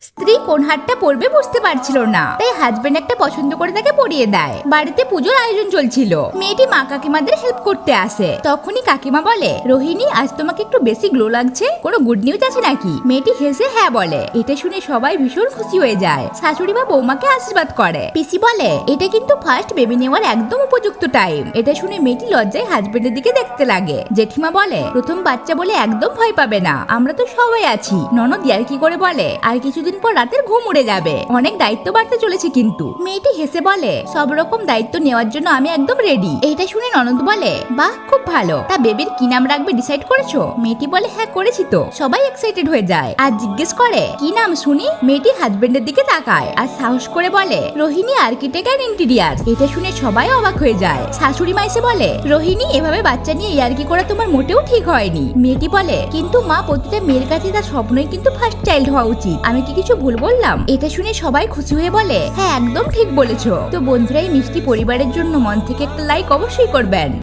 স্ত্রী কোন হারটা পরবে বুঝতে পারছিল না, তাই হাজবেন্ড একটা পছন্দ করে তাকে পরিয়ে দেয়। বাড়িতে পুজোর আয়োজন চলছিল, মেয়েটি মা কাকিমাদের হেল্প করতে আসে। তখনই কাকিমা বলে, রোহিণী আজ তোমাকে একটু বেশি গ্লো লাগছে, কোনো গুড নিউজ আছে নাকি? মেয়েটি হেসে হ্যাঁ বলে। এটা শুনে সবাই ভীষণ খুশি হয়ে যায়। শাশুড়ি বা বৌমাকে আশীর্বাদ করে। পিসি বলে, এটা কিন্তু ফার্স্ট বেবি নেওয়ার একদম উপযুক্ত টাইম। এটা শুনে মেয়েটি লজ্জায় হাজবেন্ডের দিকে দেখতে লাগে। জেঠিমা বলে, প্রথম বাচ্চা বলে একদম ভয় পাবে না, আমরা তো সবাই আছি। ননদ ইয়ার্কি করে বলে, আর কিছুদিন পর রাতের ঘুম উড়ে যাবে, অনেক দায়িত্ব বাড়তে চলেছে কিন্তু। মেয়েটি হেসে বলে, সব রকম দায়িত্ব নেওয়ার জন্য আমি একদম রেডি। এটা শুনে ননদ বলে, বাহ খুব ভালো, তা বেবির কি নাম রাখবে ডিসাইড করেছো? মেয়েটি বলে, হ্যাঁ করেছি তো। সবাই এক্সাইটেড হয়ে যায় আর জিজ্ঞেস করে, কি নাম শুনি? মেয়েটি হাজবেন্ডের দিকে তাকায় আর সাহস করে বলে, রোহিণী আর্কিটেক্ট অ্যান্ড ইন্টেরিয়ার। এটা শুনে সবাই অবাক হয়ে যায়। শাশুড়ি মা এসে বলে, রোহিণী এভাবে বাচ্চা নিয়ে ইয়ার্কি করা তোমার মোটেও ঠিক হয়নি। মেয়েটি বলে, কিন্তু মা প্রতিটা মেয়ের কাছে তার স্বপ্নই কিন্তু ফার্স্ট চাইল্ড হওয়া উচিত, আমি কি কিছু ভুল বললাম? এটা শুনে সবাই খুশি হয়ে বলে, হ্যাঁ একদম ঠিক বলেছো। তো বন্ধুরা, এই মিষ্টি পরিবারের জন্য মন থেকে একটা লাইক অবশ্যই করবেন।